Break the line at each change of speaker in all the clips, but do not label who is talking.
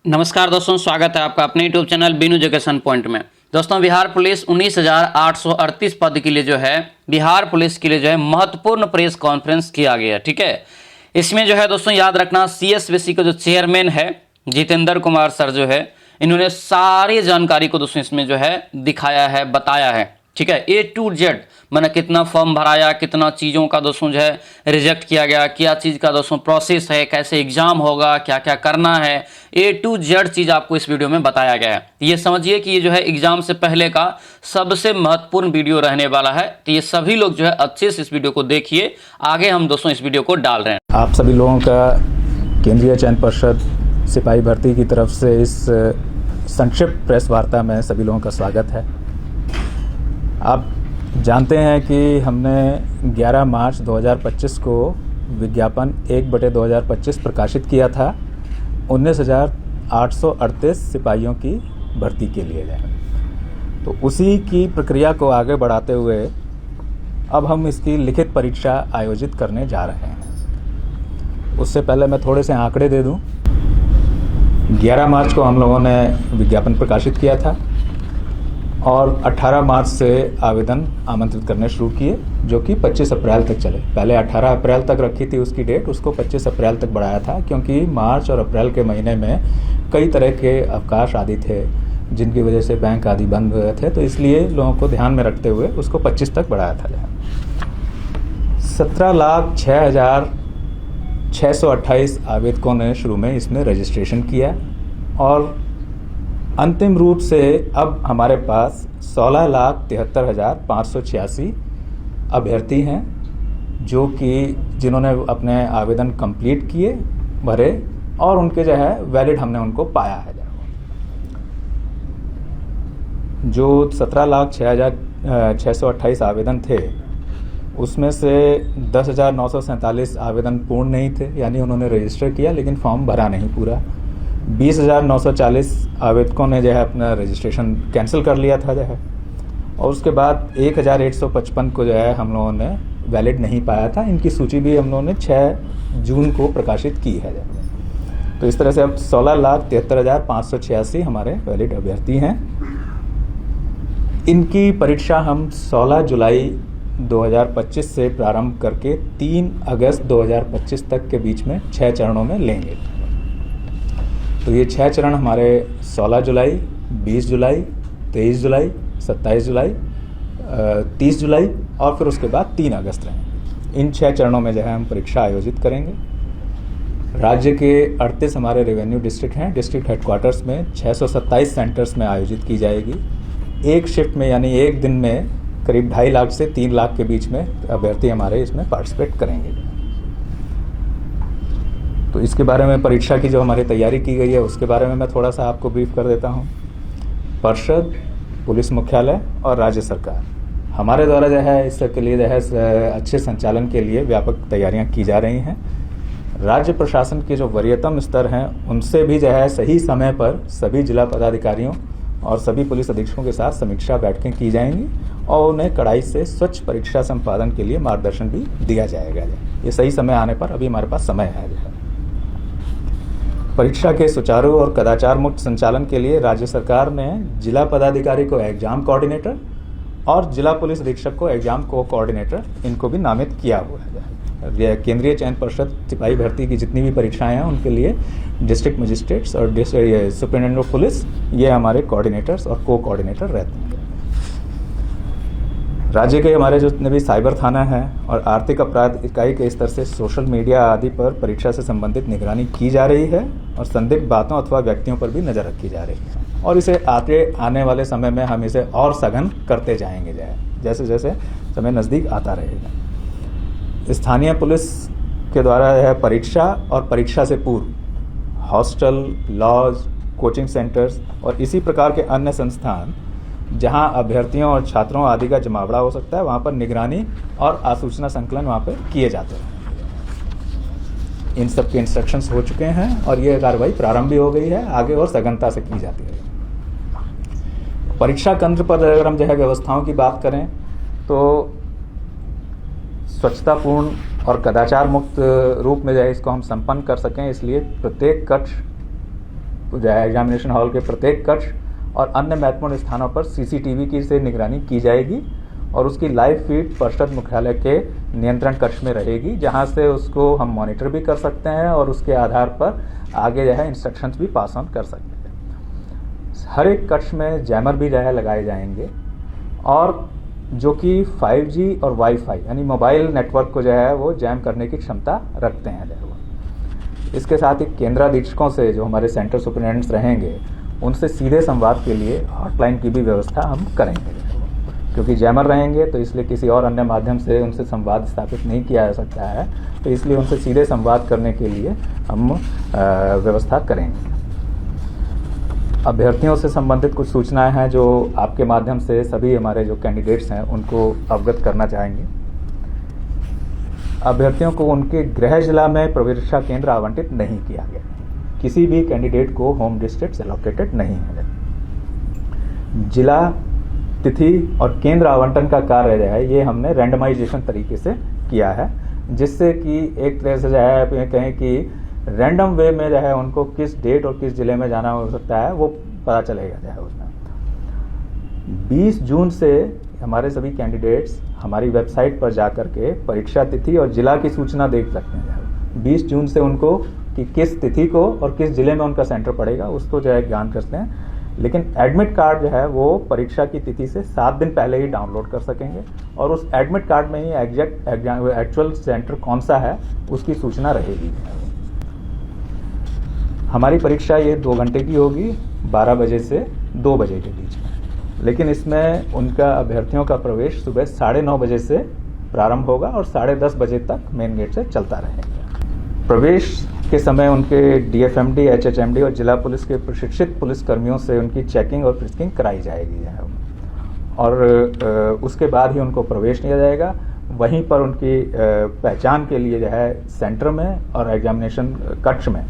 नमस्कार दोस्तों, स्वागत है आपका अपने YouTube channel Binu education point में। दोस्तों, बिहार पुलिस 19,838 पद के लिए जो है बिहार पुलिस के लिए जो है महत्वपूर्ण प्रेस कॉन्फ्रेंस किया गया। ठीक है, इसमें जो है दोस्तों याद रखना, CSVC का जो चेयरमैन है जितेंद्र कुमार सर जो है, इन्होंने सारी जानकारी को दोस्तों इसमें जो है दिखाया है, बताया है। ठीक है, A to Z मैंने कितना फॉर्म भराया, कितना चीज़ों का दोस्तों जो है रिजेक्ट किया गया, क्या चीज़ का दोस्तों प्रोसेस है, कैसे एग्जाम होगा, क्या क्या करना है, A to Z चीज़ आपको इस वीडियो में बताया गया है। ये समझिए कि ये जो है एग्जाम से पहले का सबसे महत्वपूर्ण वीडियो रहने वाला है। तो ये सभी लोग जो है अच्छे से इस वीडियो को देखिए। आगे हम दोस्तों इस वीडियो को डाल रहे हैं।
आप सभी लोगों का केंद्रीय चयन पर्षद सिपाही भर्ती की तरफ से इस संक्षिप्त प्रेस वार्ता में सभी लोगों का स्वागत है। आप जानते हैं कि हमने 11 मार्च 2025 को विज्ञापन 1/2025 प्रकाशित किया था 19,838 सिपाहियों की भर्ती के लिए। तो उसी की प्रक्रिया को आगे बढ़ाते हुए अब हम इसकी लिखित परीक्षा आयोजित करने जा रहे हैं। उससे पहले मैं थोड़े से आंकड़े दे दूं। 11 मार्च को हम लोगों ने विज्ञापन प्रकाशित किया था और 18 मार्च से आवेदन आमंत्रित करने शुरू किए, जो कि 25 अप्रैल तक चले। पहले 18 अप्रैल तक रखी थी उसकी डेट, उसको 25 अप्रैल तक बढ़ाया था, क्योंकि मार्च और अप्रैल के महीने में कई तरह के अवकाश आदि थे जिनकी वजह से बैंक आदि बंद हुए थे। तो इसलिए लोगों को ध्यान में रखते हुए उसको 25 तक बढ़ाया था। 17,06,628 आवेदकों ने शुरू में इसमें रजिस्ट्रेशन किया और अंतिम रूप से अब हमारे पास 16,73,586 अभ्यर्थी हैं, जो कि जिन्होंने अपने आवेदन कंप्लीट किए, भरे और उनके जो है वैलिड हमने उनको पाया है। जो 17,06,628 आवेदन थे उसमें से 10,947 आवेदन पूर्ण नहीं थे, यानी उन्होंने रजिस्टर किया लेकिन फॉर्म भरा नहीं पूरा। 20,940 आवेदकों ने जो है अपना रजिस्ट्रेशन कैंसिल कर लिया था जो है, और उसके बाद 1,155 को जो है हम लोगों ने वैलिड नहीं पाया था। इनकी सूची भी हम लोगों ने 6 जून को प्रकाशित की है। तो इस तरह से अब 16,73,586 हमारे वैलिड अभ्यर्थी हैं। इनकी परीक्षा हम 16 जुलाई 2025 से प्रारंभ करके 3 अगस्त 2025 तक के बीच में 6 चरणों में लेंगे। तो ये 6 चरण हमारे 16 जुलाई, 20 जुलाई, 23 जुलाई, 27 जुलाई, 30 जुलाई और फिर उसके बाद 3 अगस्त रहेंगे। इन 6 चरणों में जो है हम परीक्षा आयोजित करेंगे। राज्य के 38 हमारे रेवेन्यू डिस्ट्रिक्ट हैं। डिस्ट्रिक्ट हेडक्वार्टर्स में 627 सेंटर्स में आयोजित की जाएगी। एक शिफ्ट में यानी एक दिन में करीब 2.5 लाख से 3 लाख के बीच में अभ्यर्थी हमारे इसमें पार्टिसिपेट करेंगे। तो इसके बारे में परीक्षा की जो हमारी तैयारी की गई है उसके बारे में मैं थोड़ा सा आपको ब्रीफ कर देता हूँ। पर्षद, पुलिस मुख्यालय और राज्य सरकार हमारे द्वारा जो है इसके लिए जो है अच्छे संचालन के लिए व्यापक तैयारियां की जा रही हैं। राज्य प्रशासन के जो वरीयतम स्तर हैं उनसे भी जो है सही समय पर सभी जिला पदाधिकारियों और सभी पुलिस अधीक्षकों के साथ समीक्षा बैठकें की जाएंगी और उन्हें कड़ाई से स्वच्छ परीक्षा संपादन के लिए मार्गदर्शन भी दिया जाएगा। ये सही समय आने पर अभी हमारे पास समय है। परीक्षा के सुचारू और कदाचार मुक्त संचालन के लिए राज्य सरकार ने जिला पदाधिकारी को एग्जाम कोऑर्डिनेटर और जिला पुलिस अधीक्षक को एग्जाम कोऑर्डिनेटर इनको भी नामित किया हुआ है। केंद्रीय चयन पर्षद सिपाही भर्ती की जितनी भी परीक्षाएं हैं उनके लिए डिस्ट्रिक्ट मजिस्ट्रेट्स और सुपरिटेंडेंट ऑफ पुलिस ये हमारे कोऑर्डिनेटर्स और को कोऑर्डिनेटर रहते हैं। राज्य के हमारे जितने भी साइबर थाना है और आर्थिक अपराध इकाई के स्तर से सोशल मीडिया आदि पर परीक्षा से संबंधित निगरानी की जा रही है और संदिग्ध बातों अथवा व्यक्तियों पर भी नज़र रखी जा रही है, और इसे आने वाले समय में हम इसे और सघन करते जाएंगे जैसे जैसे समय नज़दीक आता रहेगा। स्थानीय पुलिस के द्वारा है परीक्षा और परीक्षा से पूर्व हॉस्टल, लॉज, कोचिंग सेंटर्स और इसी प्रकार के अन्य संस्थान जहां अभ्यर्थियों और छात्रों आदि का जमावड़ा हो सकता है, वहां पर निगरानी और आसूचना संकलन वहां पर किए जाते हैं। इन सब के इंस्ट्रक्शंस हो चुके हैं और ये कार्रवाई प्रारंभ भी हो गई है, आगे और सघनता से की जाती है। परीक्षा केंद्र पर अगर हम जो है व्यवस्थाओं की बात करें तो स्वच्छतापूर्ण और कदाचार मुक्त रूप में जो है इसको हम संपन्न कर सकें, इसलिए प्रत्येक कक्ष जो है एग्जामिनेशन हॉल के प्रत्येक कक्ष और अन्य महत्वपूर्ण स्थानों पर CCTV की से निगरानी की जाएगी और उसकी लाइव फीड परिषद मुख्यालय के नियंत्रण कक्ष में रहेगी, जहां से उसको हम मॉनिटर भी कर सकते हैं और उसके आधार पर आगे जो है इंस्ट्रक्शंस भी पास ऑन कर सकते हैं। हर एक कक्ष में जैमर भी जो है लगाए जाएंगे और जो कि 5G और वाईफाई यानी मोबाइल नेटवर्क को जो है वो जैम करने की क्षमता रखते हैं। इसके साथ ही केंद्राधीक्षकों से जो हमारे सेंटर सुपरिटेंडेंट्स रहेंगे उनसे सीधे संवाद के लिए हॉटलाइन की भी व्यवस्था हम करेंगे, क्योंकि जैमर रहेंगे तो इसलिए किसी और अन्य माध्यम से उनसे संवाद स्थापित नहीं किया जा सकता है, तो इसलिए उनसे सीधे संवाद करने के लिए हम व्यवस्था करेंगे। अभ्यर्थियों से संबंधित कुछ सूचनाएं हैं जो आपके माध्यम से सभी हमारे जो कैंडिडेट्स हैं उनको अवगत करना चाहेंगे। अभ्यर्थियों को उनके गृह जिला में प्रवेशिका केंद्र आवंटित नहीं किया गया। किसी भी कैंडिडेट को होम डिस्ट्रिक्ट एलोकेटेड नहीं है। जिला, तिथि और केंद्र आवंटन का कार्य जो है ये हमने रैंडमाइजेशन तरीके से किया है, जिससे कि एक तरह से जो है कहें कि रैंडम वे में जो है उनको किस डेट और किस जिले में जाना हो सकता है वो पता चलेगा जो है उसमें। 20 जून से हमारे सभी कैंडिडेट्स हमारी वेबसाइट पर जाकर के परीक्षा तिथि और जिला की सूचना देख सकते हैं। 20 जून से उनको कि किस तिथि को और किस जिले में उनका सेंटर पड़ेगा उसको जो है ज्ञान करते हैं। लेकिन एडमिट कार्ड जो है वो परीक्षा की तिथि से 7 दिन पहले ही डाउनलोड कर सकेंगे और उस एडमिट कार्ड में ही एग्जैक्ट एक्चुअल सेंटर कौन सा है उसकी सूचना रहेगी। हमारी परीक्षा ये 2 घंटे की होगी, 12 बजे से 2 बजे के बीच में, लेकिन इसमें उनका अभ्यर्थियों का प्रवेश सुबह 9:30 बजे से प्रारंभ होगा और 10:30 बजे तक मेन गेट से चलता रहेगा। प्रवेश के समय उनके DFMD, HHMD और जिला पुलिस के प्रशिक्षित पुलिस कर्मियों से उनकी चेकिंग और फ्रिस्किंग कराई जाएगी और उसके बाद ही उनको प्रवेश दिया जाएगा। वहीं पर उनकी पहचान के लिए जो है सेंटर में और एग्जामिनेशन कक्ष में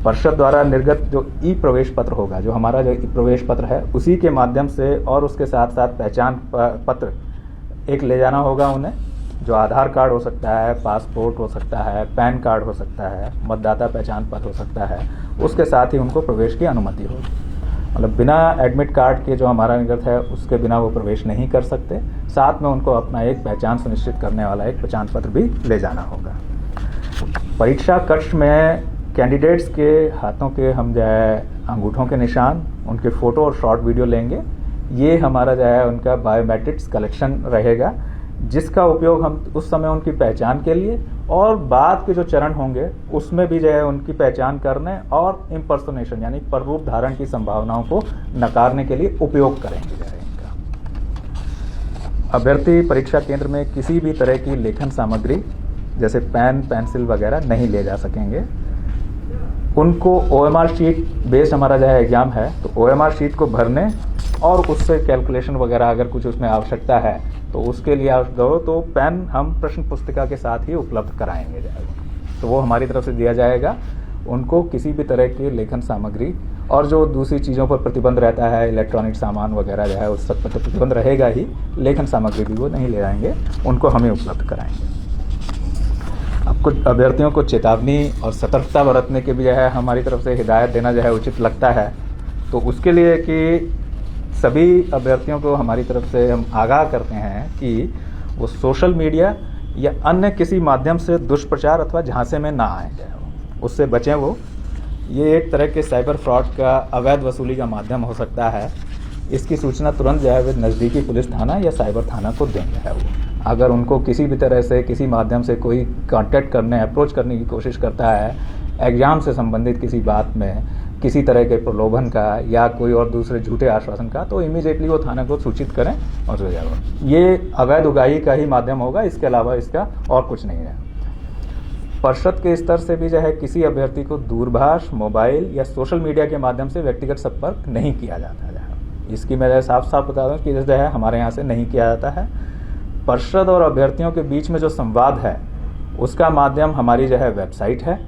परिषद द्वारा निर्गत जो ई प्रवेश पत्र होगा, जो हमारा जो ई प्रवेश पत्र है उसी के माध्यम से और उसके साथ साथ पहचान पत्र एक ले जाना होगा उन्हें, जो आधार कार्ड हो सकता है, पासपोर्ट हो सकता है, पैन कार्ड हो सकता है, मतदाता पहचान पत्र हो सकता है। उसके साथ ही उनको प्रवेश की अनुमति होगी। मतलब बिना एडमिट कार्ड के जो हमारा निर्गत है उसके बिना वो प्रवेश नहीं कर सकते। साथ में उनको अपना एक पहचान सुनिश्चित करने वाला एक पहचान पत्र भी ले जाना होगा। परीक्षा कक्ष में कैंडिडेट्स के हाथों के हम जो है अंगूठों के निशान, उनके फ़ोटो और शॉर्ट वीडियो लेंगे। ये हमारा जो है उनका बायोमेट्रिक्स कलेक्शन रहेगा, जिसका उपयोग हम उस समय उनकी पहचान के लिए और बाद के जो चरण होंगे उसमें भी जो है उनकी पहचान करने और इम्पर्सोनेशन यानी प्ररूप धारण की संभावनाओं को नकारने के लिए उपयोग करेंगे जो है इनका। अभ्यर्थी परीक्षा केंद्र में किसी भी तरह की लेखन सामग्री जैसे पेन, पेंसिल वगैरह नहीं ले जा सकेंगे। उनको OMR शीट बेस्ड हमारा जो है एग्जाम है, तो OMR शीट को भरने और उससे कैलकुलेशन वगैरह अगर कुछ उसमें आवश्यकता है तो उसके लिए आप दो तो पेन हम प्रश्न पुस्तिका के साथ ही उपलब्ध कराएंगे जाएगा, तो वो हमारी तरफ से दिया जाएगा। उनको किसी भी तरह की लेखन सामग्री और जो दूसरी चीज़ों पर प्रतिबंध रहता है, इलेक्ट्रॉनिक सामान वगैरह जो है उस सब पर तो प्रतिबंध रहेगा ही, लेखन सामग्री भी वो नहीं ले जाएंगे, उनको हमें उपलब्ध कराएंगे। आपको अभ्यर्थियों को चेतावनी और सतर्कता बरतने के भी जो है हमारी तरफ से हिदायत देना जो है उचित लगता है, तो उसके लिए कि सभी अभ्यर्थियों को हमारी तरफ से हम आगाह करते हैं कि वो सोशल मीडिया या अन्य किसी माध्यम से दुष्प्रचार अथवा झांसे में ना आए जाए, उससे बचें। वो ये एक तरह के साइबर फ्रॉड का अवैध वसूली का माध्यम हो सकता है। इसकी सूचना तुरंत जो है वे नज़दीकी पुलिस थाना या साइबर थाना को देंगे है वो। अगर उनको किसी भी तरह से किसी माध्यम से कोई कांटेक्ट करने, अप्रोच करने की कोशिश करता है एग्ज़ाम से संबंधित किसी बात में, किसी तरह के प्रलोभन का या कोई और दूसरे झूठे आश्वासन का, तो इमीडिएटली वो थाने को सूचित करें और हो जाएगा। ये अवैध उगाही का ही माध्यम होगा, इसके अलावा इसका और कुछ नहीं है। परिषद के स्तर से भी जो है किसी अभ्यर्थी को दूरभाष, मोबाइल या सोशल मीडिया के माध्यम से व्यक्तिगत संपर्क नहीं किया जाता है। इसकी मैं साफ साफ बता दूँ कि जो है हमारे यहाँ से नहीं किया जाता है। परिषद और अभ्यर्थियों के बीच में जो संवाद है उसका माध्यम हमारी जो है वेबसाइट है,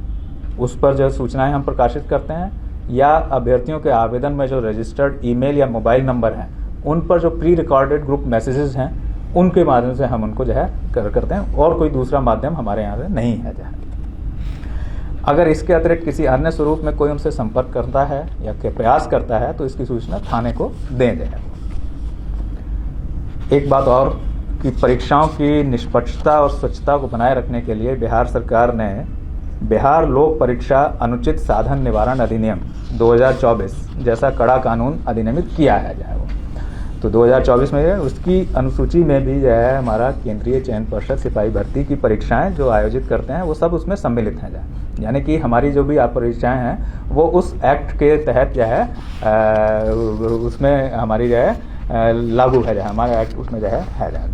उस पर जो सूचनाएं हम प्रकाशित करते हैं, या अभ्यर्थियों के आवेदन में जो रजिस्टर्ड ईमेल या मोबाइल नंबर हैं उन पर जो प्री रिकॉर्डेड ग्रुप मैसेजेस हैं उनके माध्यम से हम उनको जो है करते हैं, और कोई दूसरा माध्यम हमारे यहाँ से नहीं है। जो है अगर इसके अतिरिक्त किसी अन्य स्वरूप में कोई उनसे संपर्क करता है या के प्रयास करता है तो इसकी सूचना थाने को दें दें। एक बात और कि परीक्षाओं की निष्पक्षता और स्वच्छता को बनाए रखने के लिए बिहार सरकार ने बिहार लोक परीक्षा अनुचित साधन निवारण अधिनियम 2024 जैसा कड़ा कानून अधिनियमित किया है जो है वो। तो 2024 में उसकी अनुसूची में भी जो है हमारा केंद्रीय चयन पर्षद सिपाही भर्ती की परीक्षाएं जो आयोजित करते हैं वो सब उसमें सम्मिलित हैं। यानी कि हमारी जो भी आप परीक्षाएं हैं वो उस एक्ट के तहत जो है उसमें हमारी जो है लागू है, जो हमारा एक्ट उसमें जो है।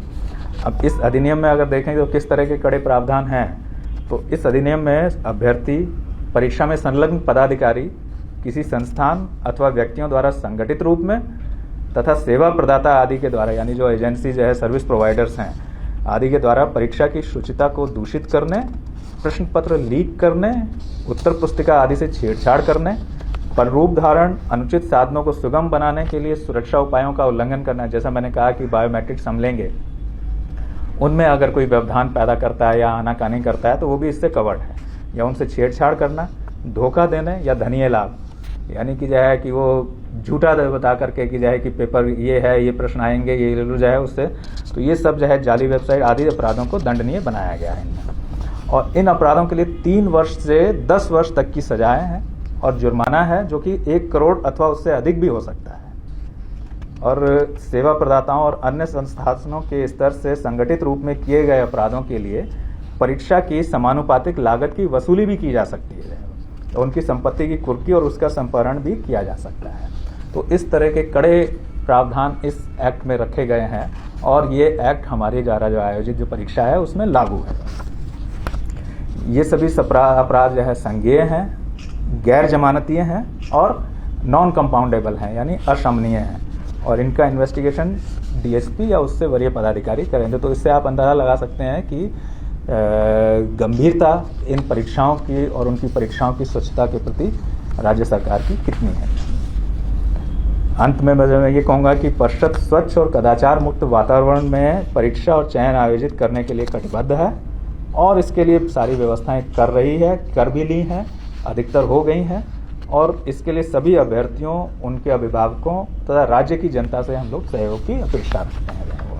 अब इस अधिनियम में अगर देखें तो किस तरह के कड़े प्रावधान हैं, तो इस अधिनियम में अभ्यर्थी परीक्षा में संलग्न पदाधिकारी किसी संस्थान अथवा व्यक्तियों द्वारा संगठित रूप में तथा सेवा प्रदाता आदि के द्वारा, यानी जो एजेंसी जो है सर्विस प्रोवाइडर्स हैं आदि के द्वारा परीक्षा की शुचिता को दूषित करने, प्रश्न पत्र लीक करने, उत्तर पुस्तिका आदि से छेड़छाड़ करने, प्रारूप धारण, अनुचित साधनों को सुगम बनाने के लिए सुरक्षा उपायों का उल्लंघन करना। जैसा मैंने कहा कि बायोमेट्रिक्स हम लेंगे, उनमें अगर कोई व्यवधान पैदा करता है या आनाकानी करता है तो वो भी इससे कवर्ड है। या उनसे छेड़छाड़ करना, धोखा देने या धनीय लाभ, यानी कि जो है कि वो झूठा बता करके कि जो है कि पेपर ये है, ये प्रश्न आएंगे, ये जो है उससे, तो ये सब जो है जाली वेबसाइट आदि अपराधों को दंडनीय बनाया गया है इनमें। और इन अपराधों के लिए 3 वर्ष से 10 वर्ष तक की सजाएं हैं और जुर्माना है जो कि 1 करोड़ अथवा उससे अधिक भी हो सकता है। और सेवा प्रदाताओं और अन्य संस्थानों के स्तर से संगठित रूप में किए गए अपराधों के लिए परीक्षा की समानुपातिक लागत की वसूली भी की जा सकती है। उनकी संपत्ति की कुर्की और उसका संपहरण भी किया जा सकता है। तो इस तरह के कड़े प्रावधान इस एक्ट में रखे गए हैं और ये एक्ट हमारे द्वारा जो आयोजित जो परीक्षा है उसमें लागू है। ये सभी अपराध जो है संज्ञेय हैं, गैर जमानतीय हैं और नॉन कंपाउंडेबल हैं, यानी अशमनीय हैं, और इनका इन्वेस्टिगेशन डीएसपी या उससे वरीय पदाधिकारी करेंगे। तो इससे आप अंदाजा लगा सकते हैं कि गंभीरता इन परीक्षाओं की और उनकी परीक्षाओं की स्वच्छता के प्रति राज्य सरकार की कितनी है। अंत में मैं ये कहूँगा कि परिषद स्वच्छ और कदाचार मुक्त वातावरण में परीक्षा और चयन आयोजित करने के लिए कटिबद्ध है और इसके लिए सारी व्यवस्थाएं कर रही है, कर भी ली हैं, अधिकतर हो गई हैं, और इसके लिए सभी अभ्यर्थियों, उनके अभिभावकों तथा राज्य की जनता से हम लोग सहयोग की अपेक्षा रखते हैं।